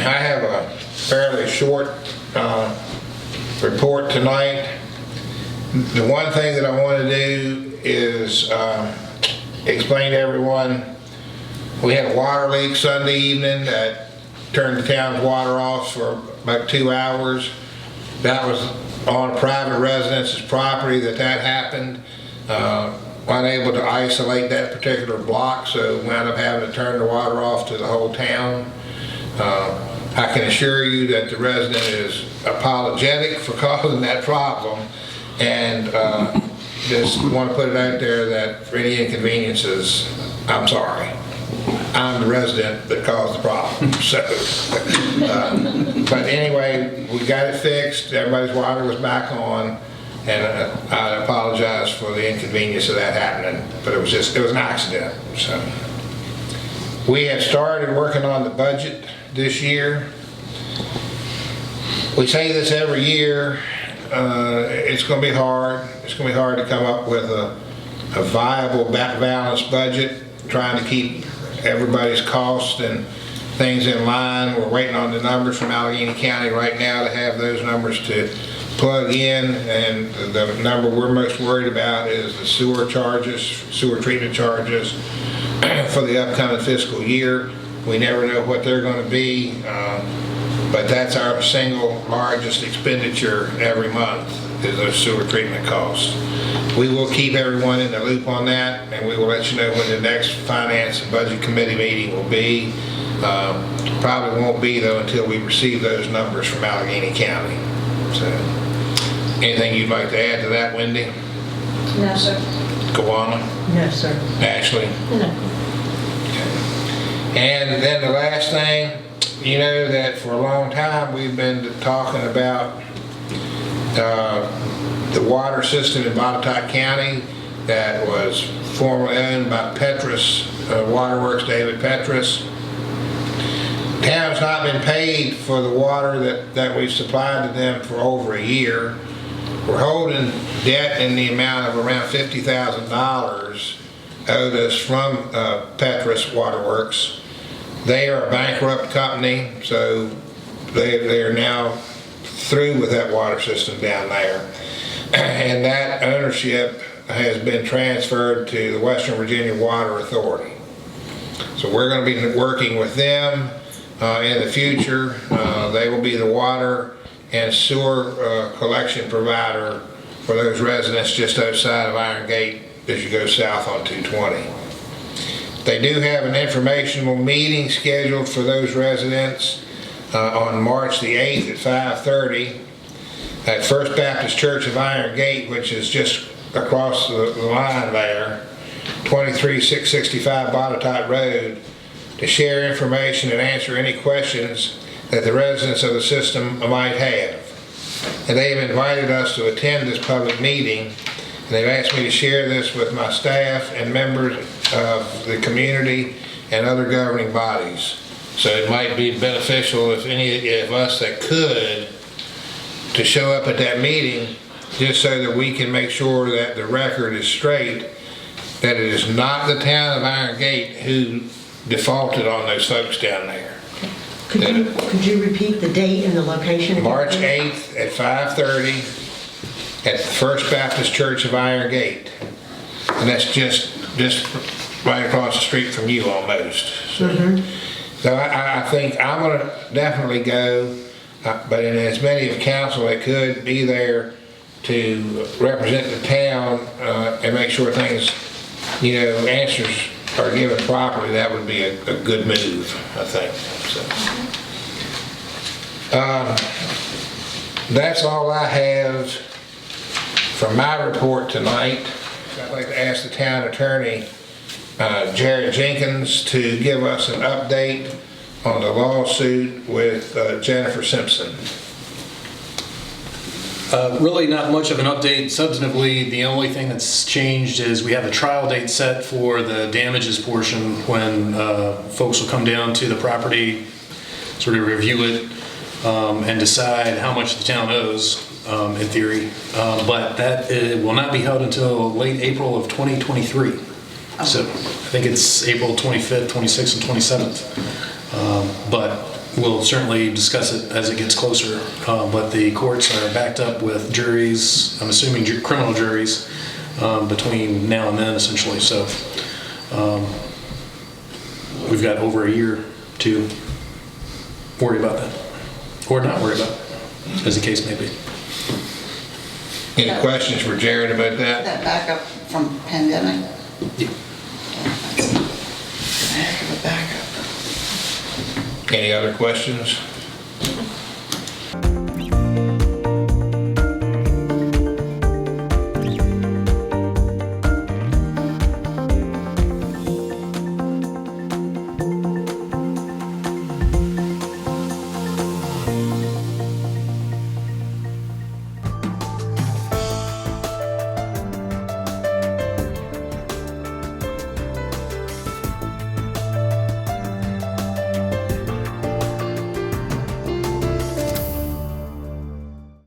I have a fairly short report tonight. The one thing that I want to do is explain to everyone, we had a water leak Sunday evening that turned the town's water off for about 2 hours. That was on a private residence's property that happened. Unable to isolate that particular block, so wound up having to turn the water off to the whole town. I can assure you that the resident is apologetic for causing that problem, and just want to put it out there that for any inconveniences, I'm sorry. I'm the resident that caused the problem. So, but anyway, we got it fixed. Everybody's water was back on, and I apologize for the inconvenience of that happening. But it was an accident. So we have started working on the budget this year. We say this every year. It's going to be hard. It's going to be hard to come up with a viable, balanced budget, trying to keep everybody's costs and things in line. We're waiting on the numbers from Alleghany County right now to have those numbers to plug in, and the number we're most worried about is the sewer treatment charges for the upcoming fiscal year. We never know what they're going to be, but that's our single largest expenditure every month, is those sewer treatment costs. We will keep everyone in the loop on that, and we will let you know when the next Finance and Budget Committee meeting will be. Probably won't be, though, until we receive those numbers from Alleghany County. So, anything you'd like to add to that, Wendy? No, sir. Kawana? No, sir. Ashley? No. Okay. And then the last thing, you know that for a long time we've been talking about the water system in Botetourt County that was formerly owned by Petrus Waterworks, David Petrus. Town's not been paid for the water that we've supplied to them for over a year. We're holding debt in the amount of around $50,000 owed us from Petrus Waterworks. They are a bankrupt company, so they are now through with that water system down there. And that ownership has been transferred to the Western Virginia Water Authority. So we're going to be working with them in the future. They will be the water and sewer collection provider for those residents just outside of Iron Gate as you go south on 220. They do have an informational meeting scheduled for those residents on March the 8th at 5:30 at First Baptist Church of Iron Gate, which is just across the line there, 23665 Botetourt Road, to share information and answer any questions that the residents of the system might have. And they have invited us to attend this public meeting, and they've asked me to share this with my staff and members of the community and other governing bodies. So it might be beneficial if any of us that could to show up at that meeting, just so that we can make sure that the record is straight, that it is not the town of Iron Gate who defaulted on those folks down there. Could you repeat the date and the location? March 8th at 5:30 at the First Baptist Church of Iron Gate. And that's just right across the street from you almost. So I think I'm going to definitely go, but in as many of council that could be there to represent the town and make sure things, answers are given properly, that would be a good move, I think. So, that's all I have for my report tonight. I'd like to ask the town attorney, Jenkins, to give us an update on the lawsuit with Jennifer Simpson. Really not much of an update. Substantively, the only thing that's changed is we have a trial date set for the damages portion when folks will come down to the property, sort of review it, and decide how much the town owes, in theory. But that will not be held until late April of 2023. So I think it's April 25th, 26th, and 27th. But we'll certainly discuss it as it gets closer. But the courts are backed up with juries, I'm assuming criminal juries, between now and then essentially. So we've got over a year to worry about that, or not worry about it, as the case may be. Any questions for Jared about that? That backup from pandemic? Yeah. That's a heck of a backup. Any other questions?